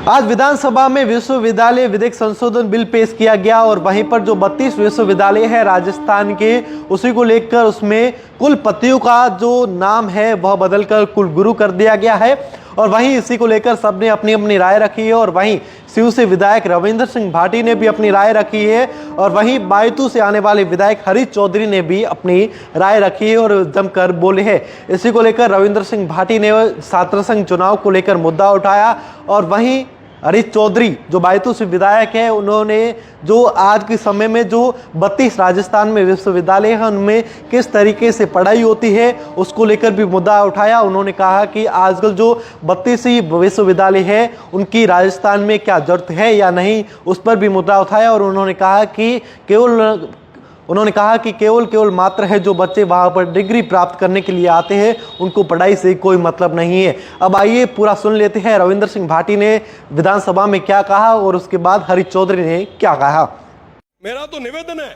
आज विधानसभा में विश्वविद्यालय विधेयक संशोधन बिल पेश किया गया और वहीं पर जो 32 विश्वविद्यालय है राजस्थान के, उसी को लेकर उसमें कुलपतियों का जो नाम है वह बदलकर कुलगुरु कर दिया गया है। और वहीं इसी को लेकर सबने अपनी अपनी राय रखी है। और वहीं सीयू से विधायक रविंद्र सिंह भाटी ने भी अपनी राय रखी है और वहीं बायतू से आने वाले विधायक हरीश चौधरी ने भी अपनी राय रखी है और जमकर बोले हैं। इसी को लेकर रविंद्र सिंह भाटी ने छात्र संघ चुनाव को लेकर मुद्दा उठाया और वहीं हरीश चौधरी जो बायतू से विधायक है, उन्होंने जो आज के समय में जो 32 राजस्थान में विश्वविद्यालय हैं उनमें किस तरीके से पढ़ाई होती है उसको लेकर भी मुद्दा उठाया। उन्होंने कहा कि आजकल जो 32 ही विश्वविद्यालय है उनकी राजस्थान में क्या जरूरत है या नहीं, उस पर भी मुद्दा उठाया। और उन्होंने कहा कि केवल मात्र है जो बच्चे वहां पर डिग्री प्राप्त करने के लिए आते हैं उनको पढ़ाई से कोई मतलब नहीं है। अब आइए पूरा सुन लेते हैं रविंद्र सिंह भाटी ने विधानसभा में क्या कहा और उसके बाद हरीश चौधरी ने क्या कहा। मेरा तो निवेदन है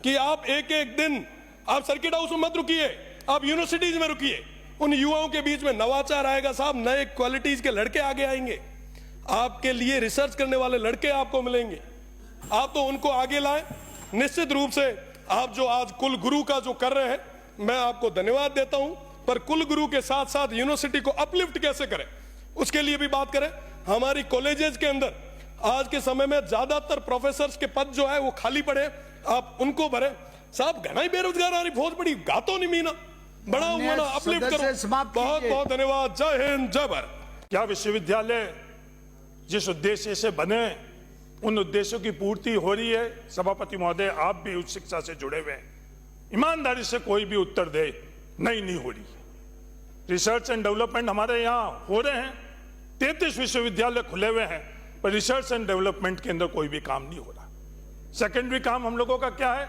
कि आप एक एक दिन आप सर्किट हाउस में मत रुकिए, आप यूनिवर्सिटीज में रुकिए। उन युवाओं के बीच में नवाचार आएगा साहब, नए क्वालिटीज के लड़के आगे आएंगे, आपके लिए रिसर्च करने वाले लड़के आपको मिलेंगे। आप तो उनको आगे लाएं। निश्चित रूप से आप जो आज कुल गुरु का जो कर रहे हैं, मैं आपको धन्यवाद देता हूं, पर कुल गुरु के साथ साथ यूनिवर्सिटी को अपलिफ्ट कैसे करें उसके लिए भी बात करें। हमारी कॉलेजेस के अंदर आज के समय में ज्यादातर प्रोफेसर्स के पद जो है वो खाली पड़े, आप उनको भरे। साहब घना ही बेरोजगार आ रही, बहुत बड़ी गातो नहीं मीना, बड़ा हुआ ना, अपलिफ्ट करो। बहुत बहुत धन्यवाद। जय हिंद, जय भारत। क्या विश्वविद्यालय जिस उद्देश्य से बने उन उद्देश्यों की पूर्ति हो रही है? सभापति महोदय, आप भी उच्च शिक्षा से जुड़े हुए हैं, ईमानदारी से कोई भी उत्तर दे। नहीं हो रही है। रिसर्च एंड डेवलपमेंट हमारे यहाँ हो रहे हैं, 33 विश्वविद्यालय खुले हुए हैं, पर रिसर्च एंड डेवलपमेंट के अंदर कोई भी काम नहीं हो रहा। सेकेंडरी काम हम लोगों का क्या है?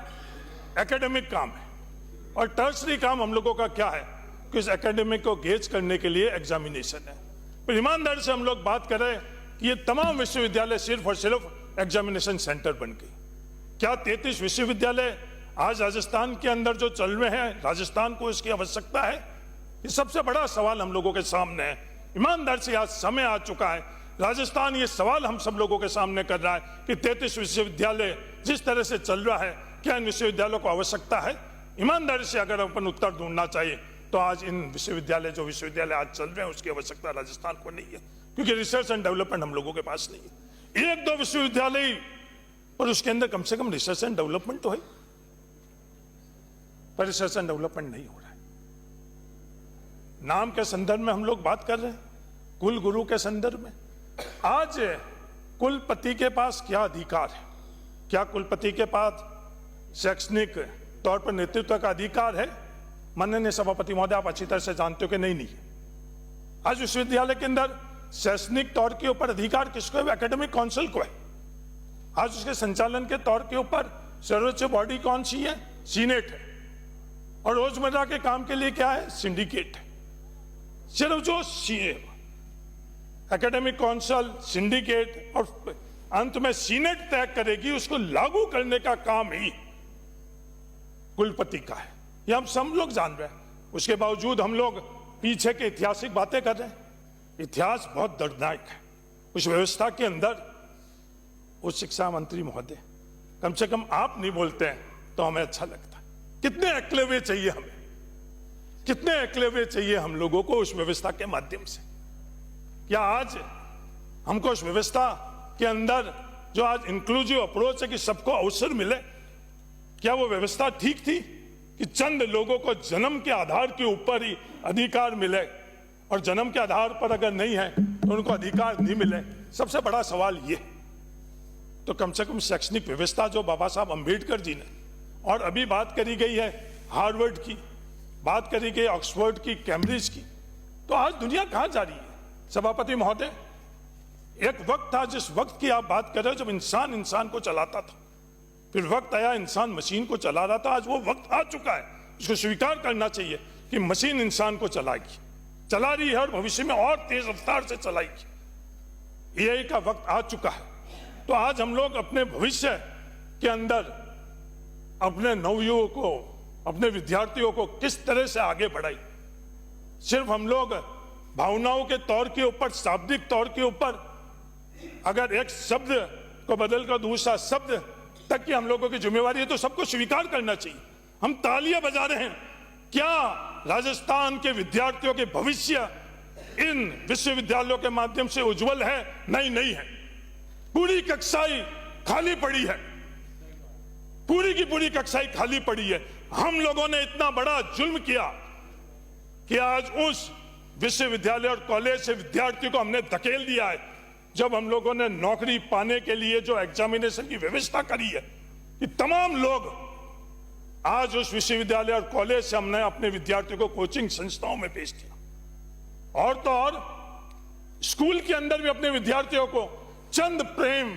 एकेडमिक काम है। और टर्सरी काम हम लोगों का क्या है? कि इस एकेडमिक को गेज करने के लिए एग्जामिनेशन है। पर ईमानदारी से हम लोग बात करें कि ये तमाम विश्वविद्यालय सिर्फ और सिर्फ एग्जामिनेशन सेंटर बन गई। क्या 33 विश्वविद्यालय आज राजस्थान के अंदर जो चल रहे हैं, राजस्थान को इसकी आवश्यकता है? ये सबसे बड़ा सवाल हम लोगों के सामने है। ईमानदार से आज समय आ चुका है, राजस्थान ये सवाल हम सब लोगों के सामने कर रहा है कि 33 विश्वविद्यालय जिस तरह से चल रहा है, क्या इन विश्वविद्यालयों को आवश्यकता है? ईमानदारी से अगर अपन उत्तर ढूंढना चाहिए तो आज इन विश्वविद्यालय आज चल रहे हैं उसकी आवश्यकता राजस्थान को नहीं है, क्योंकि रिसर्च एंड डेवलपमेंट हम लोगों के पास नहीं है। एक दो विश्वविद्यालय और उसके अंदर कम से कम रिसर्च एंड डेवलपमेंट तो है, पर रिसर्च एंड डेवलपमेंट नहीं हो रहा है। नाम के संदर्भ में हम लोग बात कर रहे हैं, कुल गुरु के संदर्भ में। आज कुलपति के पास क्या अधिकार है? क्या कुलपति के पास शैक्षणिक तौर पर नेतृत्व का अधिकार है? माननीय सभापति महोदय, आप अच्छी तरह से जानते हो कि नहीं है। आज विश्वविद्यालय के अंदर शैक्षणिक तौर के ऊपर अधिकार किसको है? एकेडमिक काउंसिल को है। आज उसके संचालन के तौर के ऊपर सर्वोच्च बॉडी कौन सी है? सीनेट है। और रोजमर्रा के काम के लिए क्या है? सिंडिकेट है। सिर्फ जो एकेडमिक काउंसिल, सिंडिकेट और अंत में सीनेट तय करेगी, उसको लागू करने का काम ही कुलपति का है। यह हम सब लोग जान रहे हैं। उसके बावजूद हम लोग पीछे के ऐतिहासिक बातें कर रहे हैं। इतिहास बहुत दर्दनाक है। उस व्यवस्था के अंदर उच्च शिक्षा मंत्री महोदय, कम से कम आप नहीं बोलते हैं तो हमें अच्छा लगता है। कितने एकलव्य चाहिए हमें, कितने एकलव्य चाहिए हम लोगों को उस व्यवस्था के माध्यम से। क्या आज हमको उस व्यवस्था के अंदर जो आज इंक्लूसिव अप्रोच है कि सबको अवसर मिले, क्या वो व्यवस्था ठीक थी कि चंद लोगों को जन्म के आधार के ऊपर ही अधिकार मिले और जन्म के आधार पर अगर नहीं है तो उनको अधिकार नहीं मिले? सबसे बड़ा सवाल ये। तो कम से कम शैक्षणिक व्यवस्था जो बाबा साहब अंबेडकर जी ने, और अभी बात करी गई है हार्वर्ड की, बात करी गई ऑक्सफोर्ड की, कैम्ब्रिज की, तो आज दुनिया कहां जा रही है? सभापति महोदय, एक वक्त था जिस वक्त की आप बात कर रहे हो जब इंसान को चलाता था, फिर वक्त आया इंसान मशीन को चला रहा था। आज वो वक्त आ चुका है, उसको स्वीकार करना चाहिए कि मशीन इंसान को चलाएगी, चला रही है और भविष्य में और तेज रफ्तार से चलाएगी। एआई का वक्त आ चुका है। तो आज हम लोग अपने भविष्य के अंदर अपने नवयुवकों को, अपने विद्यार्थियों को किस तरह से आगे बढ़ाई? सिर्फ हम लोग भावनाओं के तौर के ऊपर, शाब्दिक तौर के ऊपर अगर एक शब्द को बदलकर दूसरा शब्द तक की हम लोगों की जिम्मेवारी है तो सबको स्वीकार करना चाहिए। हम तालियां बजा रहे हैं, क्या राजस्थान के विद्यार्थियों के भविष्य इन विश्वविद्यालयों के माध्यम से उज्जवल है? नहीं, नहीं है। पूरी कक्षाएं खाली पड़ी है, पूरी की पूरी कक्षाएं खाली पड़ी है। हम लोगों ने इतना बड़ा जुल्म किया कि आज उस विश्वविद्यालय और कॉलेज से विद्यार्थियों को हमने धकेल दिया है। जब हम लोगों ने नौकरी पाने के लिए जो एग्जामिनेशन की व्यवस्था करी है कि तमाम लोग आज उस विश्वविद्यालय और कॉलेज से हमने अपने विद्यार्थियों को कोचिंग संस्थाओं में भेज दिया। और तो और स्कूल के अंदर भी अपने विद्यार्थियों को चंद प्रेम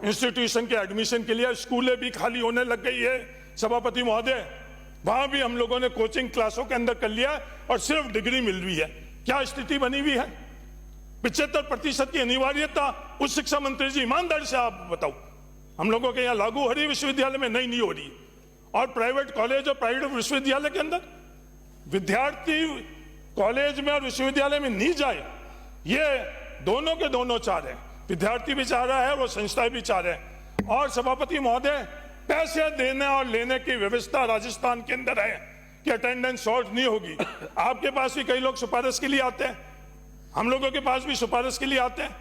इंस्टीट्यूशन के एडमिशन के लिए स्कूलें भी खाली होने लग गई है सभापति महोदय, वहां भी हम लोगों ने कोचिंग क्लासों के अंदर कर लिया और सिर्फ डिग्री मिल रही है। क्या स्थिति बनी हुई है? 75% की अनिवार्यता उस शिक्षा मंत्री जी, ईमानदारी से आप बताओ, हम लोगों के यहाँ लागू हो रही है विश्वविद्यालय में? नहीं हो रही। और प्राइवेट कॉलेज और प्राइवेट विश्वविद्यालय के अंदर विद्यार्थी कॉलेज में और विश्वविद्यालय में नहीं जाए, ये दोनों के दोनों चाह रहे हैं। विद्यार्थी भी चाह रहा है, वो संस्थाएं भी चाह रहे हैं। और सभापति महोदय, पैसे देने और लेने की व्यवस्था राजस्थान के अंदर है कि अटेंडेंस शॉर्ट नहीं होगी। आपके पास भी कई लोग सिफारिश के लिए आते हैं, हम लोगों के पास भी सिफारिश के लिए आते हैं।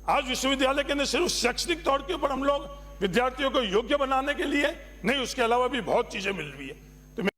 आज विश्वविद्यालय के अंदर सिर्फ शैक्षणिक तौर के ऊपर हम लोग विद्यार्थियों को योग्य बनाने के लिए नहीं, उसके अलावा भी बहुत चीजें मिल रही है।